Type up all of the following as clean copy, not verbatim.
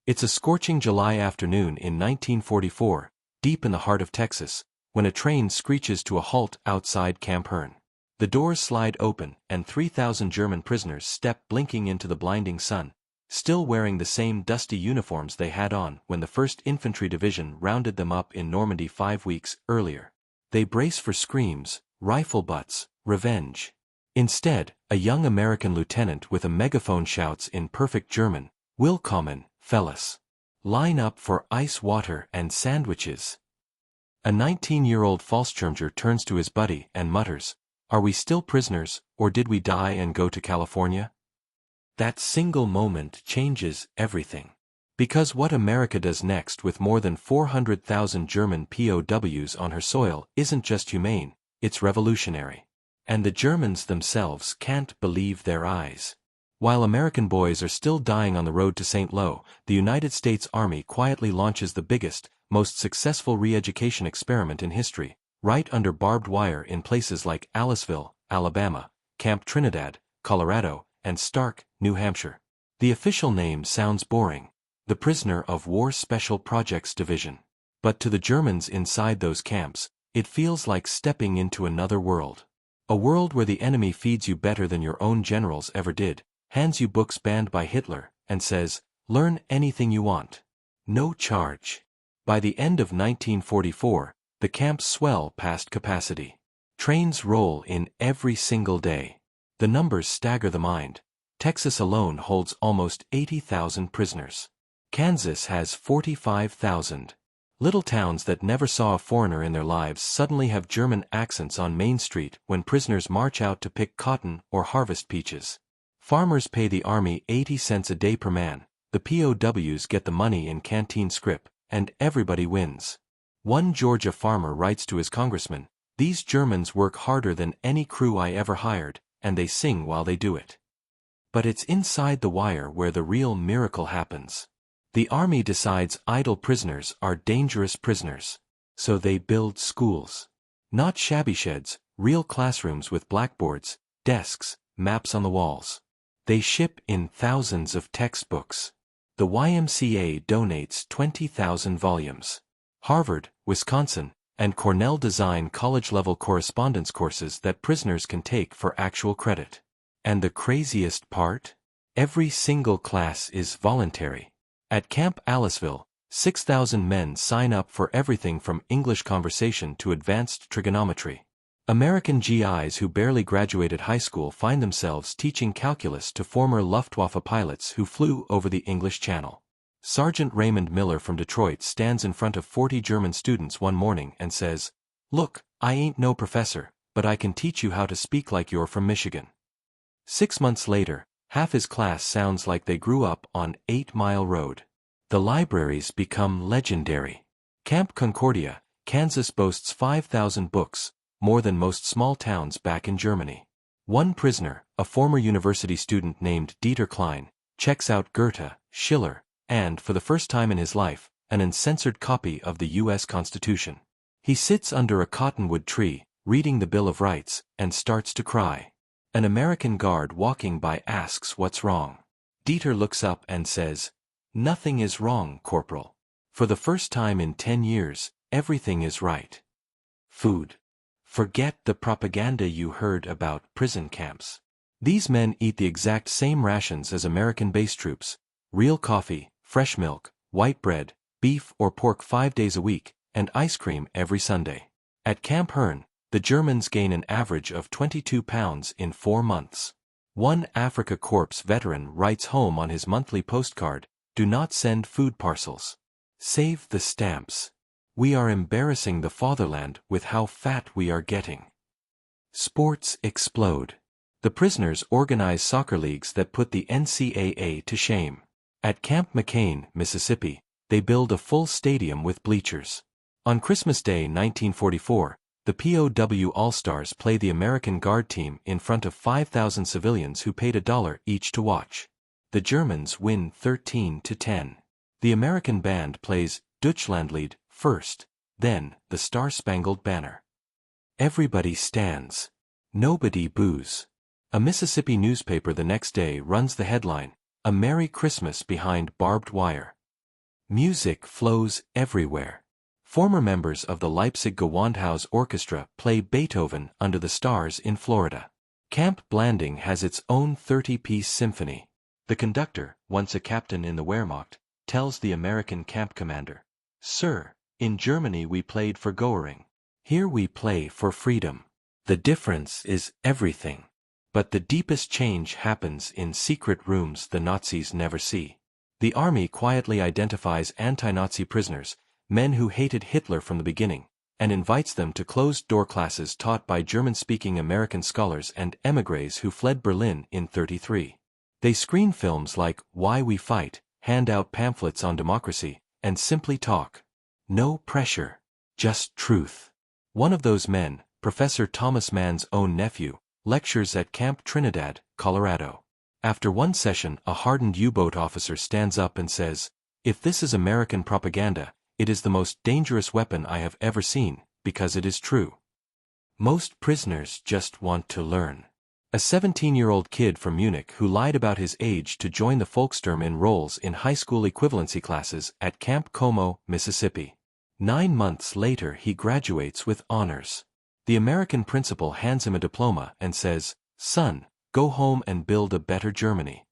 It's a scorching July afternoon in 1944, deep in the heart of Texas, when a train screeches to a halt outside Camp Hearn. The doors slide open, and 3,000 German prisoners step blinking into the blinding sun, still wearing the same dusty uniforms they had on when the 1st Infantry Division rounded them up in Normandy 5 weeks earlier. They brace for screams, rifle butts, revenge. Instead, a young American lieutenant with a megaphone shouts in perfect German, "Willkommen, fellas. Line up for ice water and sandwiches." A 19-year-old Fallschirmjäger turns to his buddy and mutters, "Are we still prisoners, or did we die and go to California?" That single moment changes everything. Because what America does next with more than 400,000 German POWs on her soil isn't just humane, it's revolutionary. And the Germans themselves can't believe their eyes. While American boys are still dying on the road to St. Louis, the United States Army quietly launches the biggest, most successful re-education experiment in history, right under barbed wire in places like Aliceville, Alabama, Camp Trinidad, Colorado, and Stark, New Hampshire. The official name sounds boring: the Prisoner of War Special Projects Division. But to the Germans inside those camps, it feels like stepping into another world. A world where the enemy feeds you better than your own generals ever did, hands you books banned by Hitler, and says, "Learn anything you want. No charge." By the end of 1944, the camps swell past capacity. Trains roll in every single day. The numbers stagger the mind. Texas alone holds almost 80,000 prisoners. Kansas has 45,000. Little towns that never saw a foreigner in their lives suddenly have German accents on Main Street when prisoners march out to pick cotton or harvest peaches. Farmers pay the army 80 cents a day per man, the POWs get the money in canteen scrip, and everybody wins. One Georgia farmer writes to his congressman, "These Germans work harder than any crew I ever hired, and they sing while they do it." But it's inside the wire where the real miracle happens. The army decides idle prisoners are dangerous prisoners. So they build schools. Not shabby sheds, real classrooms with blackboards, desks, maps on the walls. They ship in thousands of textbooks. The YMCA donates 20,000 volumes. Harvard, Wisconsin, and Cornell design college-level correspondence courses that prisoners can take for actual credit. And the craziest part? Every single class is voluntary. At Camp Aliceville, 6,000 men sign up for everything from English conversation to advanced trigonometry. American GIs who barely graduated high school find themselves teaching calculus to former Luftwaffe pilots who flew over the English Channel. Sergeant Raymond Miller from Detroit stands in front of 40 German students one morning and says, "Look, I ain't no professor, but I can teach you how to speak like you're from Michigan." 6 months later, half his class sounds like they grew up on 8 Mile Road. The libraries become legendary. Camp Concordia, Kansas boasts 5,000 books, more than most small towns back in Germany. One prisoner, a former university student named Dieter Klein, checks out Goethe, Schiller, and, for the first time in his life, an uncensored copy of the U.S. Constitution. He sits under a cottonwood tree, reading the Bill of Rights, and starts to cry. An American guard walking by asks what's wrong. Dieter looks up and says, "Nothing is wrong, Corporal. For the first time in 10 years, everything is right." Food. Forget the propaganda you heard about prison camps. These men eat the exact same rations as American base troops: real coffee, fresh milk, white bread, beef or pork 5 days a week, and ice cream every Sunday. At Camp Hearn, the Germans gain an average of 22 pounds in 4 months. One Africa Corps veteran writes home on his monthly postcard, "Do not send food parcels. Save the stamps. We are embarrassing the fatherland with how fat we are getting." Sports explode. The prisoners organize soccer leagues that put the NCAA to shame. At Camp McCain, Mississippi, they build a full stadium with bleachers. On Christmas Day 1944, the POW All-Stars play the American Guard team in front of 5,000 civilians who paid $1 each to watch. The Germans win 13-10. The American band plays Deutschlandlied first, then the Star-Spangled Banner. Everybody stands. Nobody boos. A Mississippi newspaper the next day runs the headline, "A Merry Christmas Behind Barbed Wire." Music flows everywhere. Former members of the Leipzig Gewandhaus Orchestra play Beethoven under the stars in Florida. Camp Blanding has its own 30-piece symphony. The conductor, once a captain in the Wehrmacht, tells the American camp commander, "Sir, in Germany we played for Goering. Here we play for freedom. The difference is everything." But the deepest change happens in secret rooms the Nazis never see. The army quietly identifies anti-Nazi prisoners, men who hated Hitler from the beginning, and invites them to closed-door classes taught by German-speaking American scholars and émigrés who fled Berlin in '33. They screen films like Why We Fight, hand out pamphlets on democracy, and simply talk. No pressure, just truth. One of those men, Professor Thomas Mann's own nephew, lectures at Camp Trinidad, Colorado. After one session, a hardened U-boat officer stands up and says, "If this is American propaganda, it is the most dangerous weapon I have ever seen, because it is true." Most prisoners just want to learn. A 17-year-old kid from Munich who lied about his age to join the Volkssturm enrolls in high school equivalency classes at Camp Como, Mississippi. 9 months later he graduates with honors. The American principal hands him a diploma and says, "Son, go home and build a better Germany."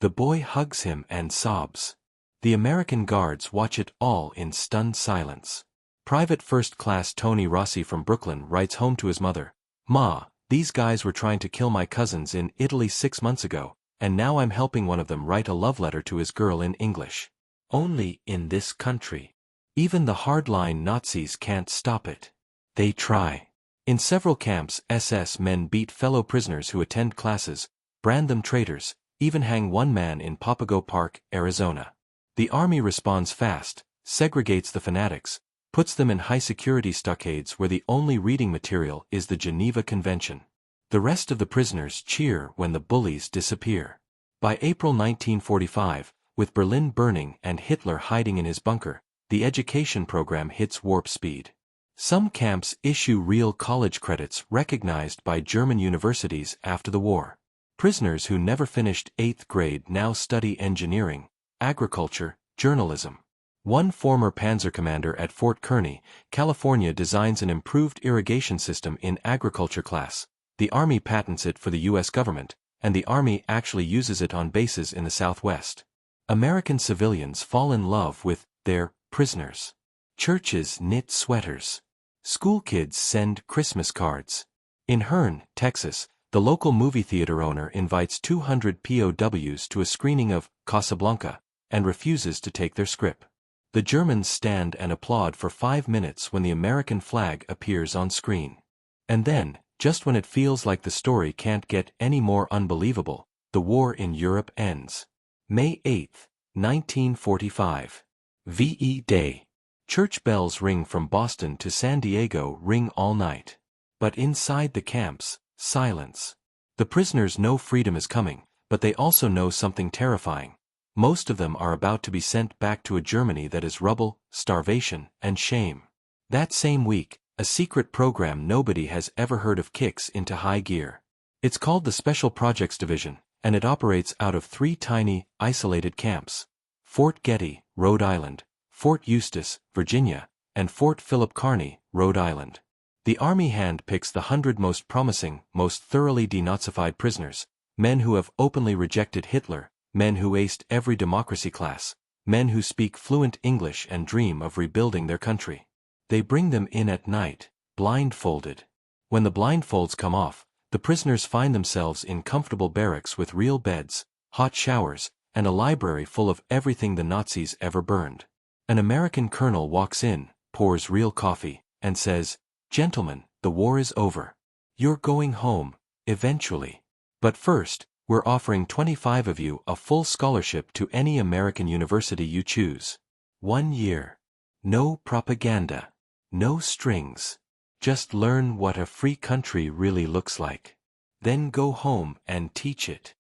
The boy hugs him and sobs. The American guards watch it all in stunned silence. Private First Class Tony Rossi from Brooklyn writes home to his mother, "Ma, these guys were trying to kill my cousins in Italy 6 months ago, and now I'm helping one of them write a love letter to his girl in English. Only in this country. Even the hardline Nazis can't stop it. They try." In several camps, SS men beat fellow prisoners who attend classes, brand them traitors, even hang one man in Papago Park, Arizona. The army responds fast, segregates the fanatics, puts them in high-security stockades where the only reading material is the Geneva Convention. The rest of the prisoners cheer when the bullies disappear. By April 1945, with Berlin burning and Hitler hiding in his bunker, the education program hits warp speed. Some camps issue real college credits recognized by German universities after the war. Prisoners who never finished 8th grade now study engineering, agriculture, journalism. One former panzer commander at Fort Kearny, California designs an improved irrigation system in agriculture class. The Army patents it for the U.S. government, and the Army actually uses it on bases in the Southwest. American civilians fall in love with their prisoners. Churches knit sweaters. School kids send Christmas cards. In Hearne, Texas, the local movie theater owner invites 200 POWs to a screening of Casablanca, and refuses to take their script. The Germans stand and applaud for 5 minutes when the American flag appears on screen. And then, just when it feels like the story can't get any more unbelievable, the war in Europe ends. May 8, 1945. VE Day. Church bells ring from Boston to San Diego ring all night. But inside the camps, silence. The prisoners know freedom is coming, but they also know something terrifying. Most of them are about to be sent back to a Germany that is rubble, starvation, and shame. That same week, a secret program nobody has ever heard of kicks into high gear. It's called the Special Projects Division, and it operates out of 3 tiny, isolated camps: Fort Getty, Rhode Island, Fort Eustis, Virginia, and Fort Philip Kearny, Rhode Island. The Army hand-picks the 100 most promising, most thoroughly denazified prisoners, men who have openly rejected Hitler, men who aced every democracy class, men who speak fluent English and dream of rebuilding their country. They bring them in at night, blindfolded. When the blindfolds come off, the prisoners find themselves in comfortable barracks with real beds, hot showers, and a library full of everything the Nazis ever burned. An American colonel walks in, pours real coffee, and says, "Gentlemen, the war is over. You're going home, eventually. But first, we're offering 25 of you a full scholarship to any American university you choose. 1 year. No propaganda. No strings. Just learn what a free country really looks like. Then go home and teach it."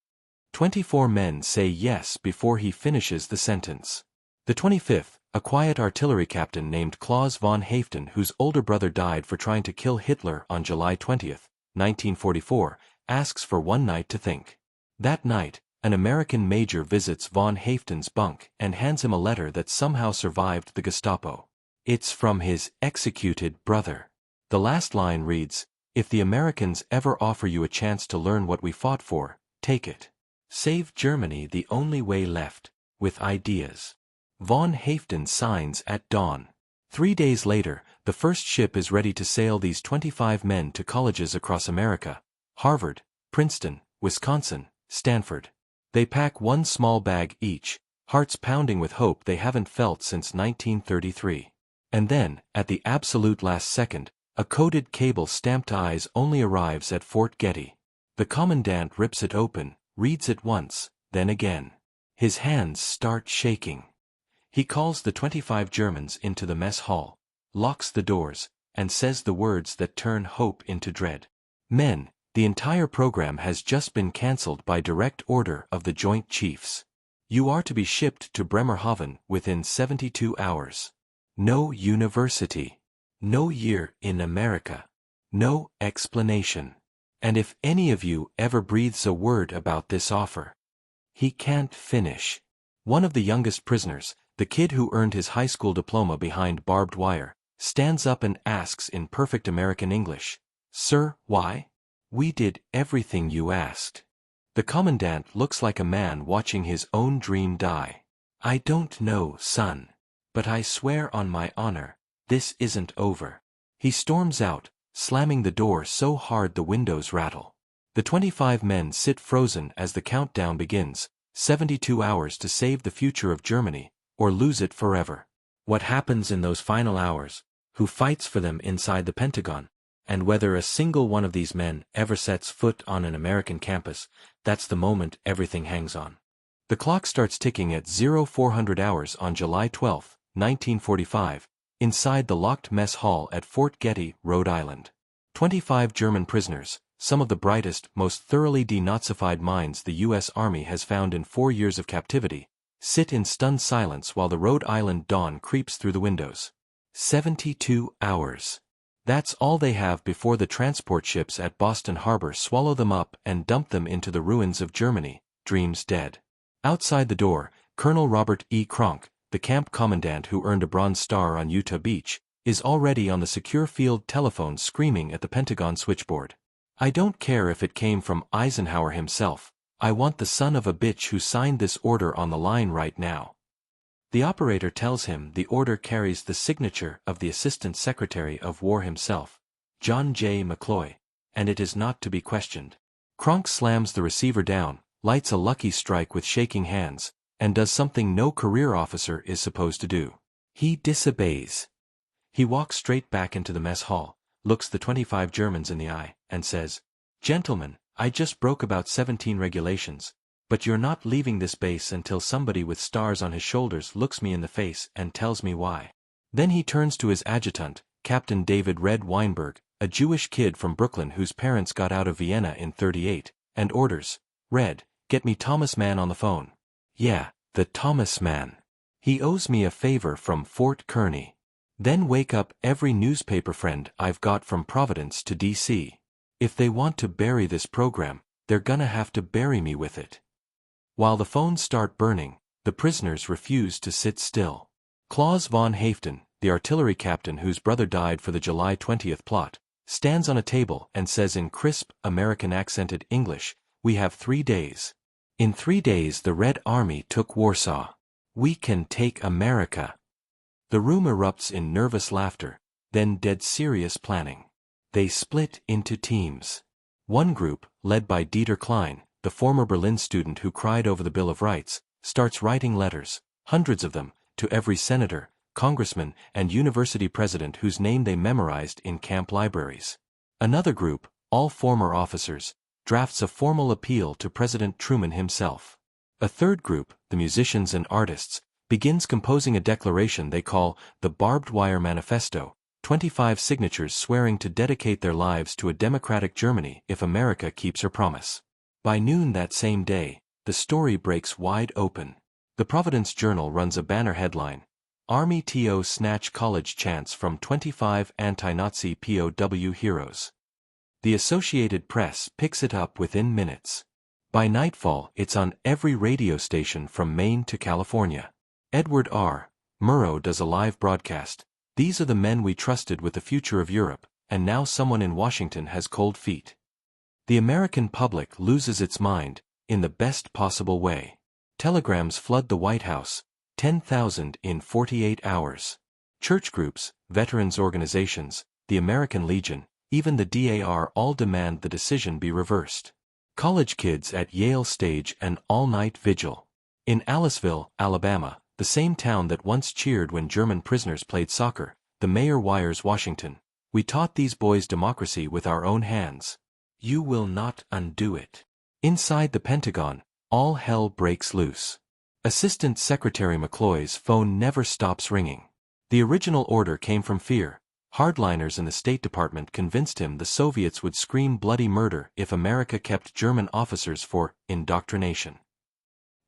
24 men say yes before he finishes the sentence. The 25th, a quiet artillery captain named Klaus von Haften, whose older brother died for trying to kill Hitler on July 20, 1944, asks for 1 night to think. That night, an American major visits von Haften's bunk and hands him a letter that somehow survived the Gestapo. It's from his executed brother. The last line reads, "If the Americans ever offer you a chance to learn what we fought for, take it. Save Germany the only way left, with ideas." Von Haften signs at dawn. 3 days later, the first ship is ready to sail these 25 men to colleges across America: Harvard, Princeton, Wisconsin, Stanford. They pack one small bag each, hearts pounding with hope they haven't felt since 1933. And then, at the absolute last second, a coded cable stamped eyes only arrives at Fort Getty. The commandant rips it open, reads it once, then again. His hands start shaking. He calls the 25 Germans into the mess hall, locks the doors, and says the words that turn hope into dread. "Men, the entire program has just been cancelled by direct order of the Joint Chiefs. You are to be shipped to Bremerhaven within 72 hours. No university. No year in America. No explanation. And if any of you ever breathes a word about this offer." He can't finish. One of the youngest prisoners, the kid who earned his high school diploma behind barbed wire, stands up and asks in perfect American English, "Sir, why? We did everything you asked." The commandant looks like a man watching his own dream die. "I don't know, son. But I swear on my honor, this isn't over." He storms out, slamming the door so hard the windows rattle. The 25 men sit frozen as the countdown begins, 72 hours to save the future of Germany, or lose it forever. What happens in those final hours, who fights for them inside the Pentagon, and whether a single one of these men ever sets foot on an American campus, that's the moment everything hangs on. The clock starts ticking at 0400 hours on July 12, 1945, inside the locked mess hall at Fort Getty, Rhode Island. 25 German prisoners, some of the brightest, most thoroughly denazified minds the U.S. Army has found in 4 years of captivity, sit in stunned silence while the Rhode Island dawn creeps through the windows. 72 hours. That's all they have before the transport ships at Boston Harbor swallow them up and dump them into the ruins of Germany, dreams dead. Outside the door, Colonel Robert E. Kronk, the camp commandant who earned a Bronze Star on Utah Beach, is already on the secure field telephone screaming at the Pentagon switchboard. "I don't care if it came from Eisenhower himself. I want the son of a bitch who signed this order on the line right now." The operator tells him the order carries the signature of the Assistant Secretary of War himself, John J. McCloy, and it is not to be questioned. Kronk slams the receiver down, lights a lucky strike with shaking hands, and does something no career officer is supposed to do. He disobeys. He walks straight back into the mess hall, looks the 25 Germans in the eye, and says, "Gentlemen, I just broke about 17 regulations, but you're not leaving this base until somebody with stars on his shoulders looks me in the face and tells me why." Then he turns to his adjutant, Captain David Red Weinberg, a Jewish kid from Brooklyn whose parents got out of Vienna in '38, and orders, "Red, get me Thomas Mann on the phone." "Yeah, the Thomas Mann. He owes me a favor from Fort Kearny." "Then wake up every newspaper friend I've got from Providence to D.C. If they want to bury this program, they're gonna have to bury me with it." While the phones start burning, the prisoners refuse to sit still. Claus von Haften, the artillery captain whose brother died for the July 20th plot, stands on a table and says in crisp, American-accented English, "We have 3 days. In 3 days the Red Army took Warsaw. We can take America." The room erupts in nervous laughter, then dead serious planning. They split into teams. One group, led by Dieter Klein, the former Berlin student who cried over the Bill of Rights, starts writing letters, hundreds of them, to every senator, congressman, and university president whose name they memorized in camp libraries. Another group, all former officers, drafts a formal appeal to President Truman himself. A third group, the musicians and artists, begins composing a declaration they call the Barbed Wire Manifesto, 25 signatures swearing to dedicate their lives to a democratic Germany if America keeps her promise. By noon that same day, the story breaks wide open. The Providence Journal runs a banner headline, "Army TO Snatch College Chants from 25 Anti-Nazi POW Heroes." The Associated Press picks it up within minutes. By nightfall, it's on every radio station from Maine to California. Edward R. Murrow does a live broadcast. These are the men we trusted with the future of Europe, and now someone in Washington has cold feet. The American public loses its mind, in the best possible way. Telegrams flood the White House, 10,000 in 48 hours. Church groups, veterans organizations, the American Legion, even the DAR all demand the decision be reversed. College kids at Yale stage an all-night vigil. In Aliceville, Alabama, the same town that once cheered when German prisoners played soccer, the mayor wires Washington, "We taught these boys democracy with our own hands. You will not undo it." Inside the Pentagon, all hell breaks loose. Assistant Secretary McCloy's phone never stops ringing. The original order came from fear. Hardliners in the State Department convinced him the Soviets would scream bloody murder if America kept German officers for indoctrination.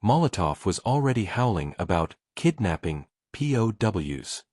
Molotov was already howling about kidnapping POWs.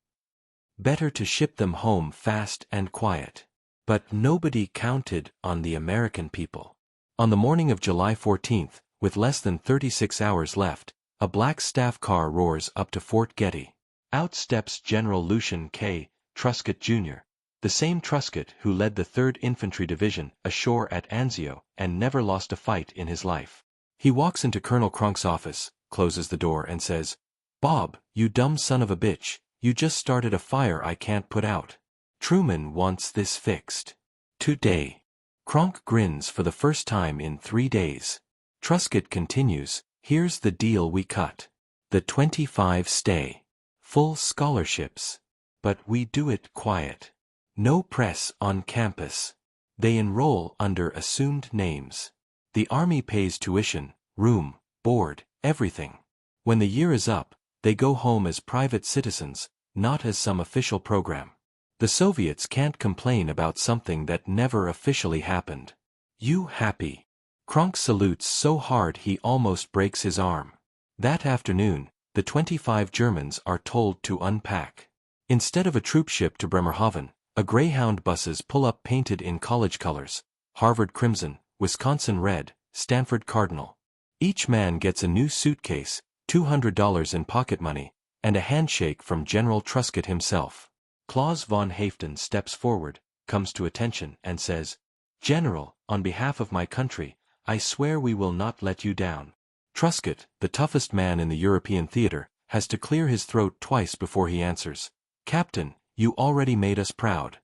Better to ship them home fast and quiet. But nobody counted on the American people. On the morning of July 14th, with less than 36 hours left, a black staff car roars up to Fort Getty. Out steps General Lucian K. Truscott, Jr., the same Truscott who led the 3rd Infantry Division ashore at Anzio and never lost a fight in his life. He walks into Colonel Crunk's office, closes the door and says, "Bob, you dumb son of a bitch, you just started a fire I can't put out. Truman wants this fixed today." Cronk grins for the first time in 3 days. Truscott continues, "Here's the deal we cut. The 25 stay. Full scholarships. But we do it quiet. No press on campus. They enroll under assumed names. The Army pays tuition, room, board, everything. When the year is up, they go home as private citizens, not as some official program. The Soviets can't complain about something that never officially happened. You happy?" Kronk salutes so hard he almost breaks his arm. That afternoon, the 25 Germans are told to unpack. Instead of a troop ship to Bremerhaven, a Greyhound buses pull up painted in college colors, Harvard crimson, Wisconsin red, Stanford cardinal. Each man gets a new suitcase, $200 in pocket money, and a handshake from General Truscott himself. Claus von Haften steps forward, comes to attention, and says, "General, on behalf of my country, I swear we will not let you down." Truscott, the toughest man in the European theater, has to clear his throat twice before he answers, "Captain, you already made us proud."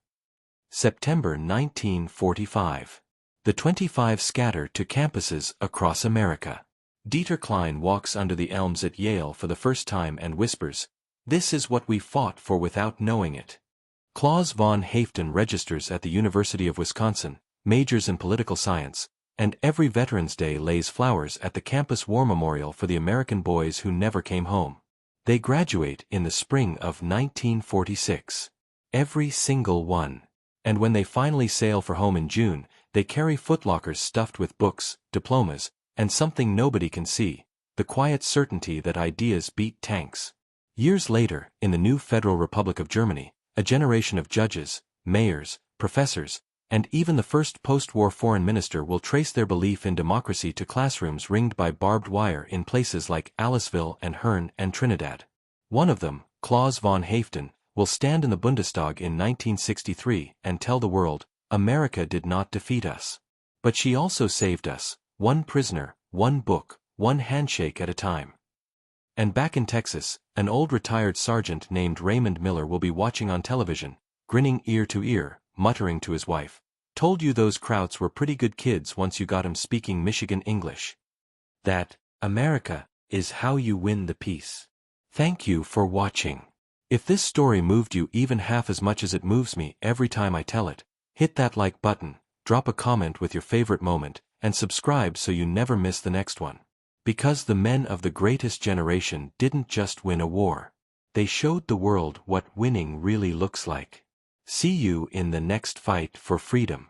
September 1945. The 25 scatter to campuses across America. Dieter Klein walks under the elms at Yale for the first time and whispers, "This is what we fought for without knowing it." Claus von Haften registers at the University of Wisconsin, majors in political science, and every Veterans Day lays flowers at the campus war memorial for the American boys who never came home. They graduate in the spring of 1946. Every single one. And when they finally sail for home in June, they carry footlockers stuffed with books, diplomas, and something nobody can see, the quiet certainty that ideas beat tanks. Years later, in the new Federal Republic of Germany, a generation of judges, mayors, professors, and even the first post-war foreign minister will trace their belief in democracy to classrooms ringed by barbed wire in places like Aliceville and Herne and Trinidad. One of them, Claus von Haften, will stand in the Bundestag in 1963 and tell the world, "America did not defeat us. But she also saved us, one prisoner, one book, one handshake at a time." And back in Texas, an old retired sergeant named Raymond Miller will be watching on television, grinning ear to ear, muttering to his wife, "Told you those Krauts were pretty good kids once you got 'em speaking Michigan English." That, America, is how you win the peace. Thank you for watching. If this story moved you even half as much as it moves me every time I tell it, hit that like button, drop a comment with your favorite moment, and subscribe so you never miss the next one. Because the men of the greatest generation didn't just win a war. They showed the world what winning really looks like. See you in the next fight for freedom.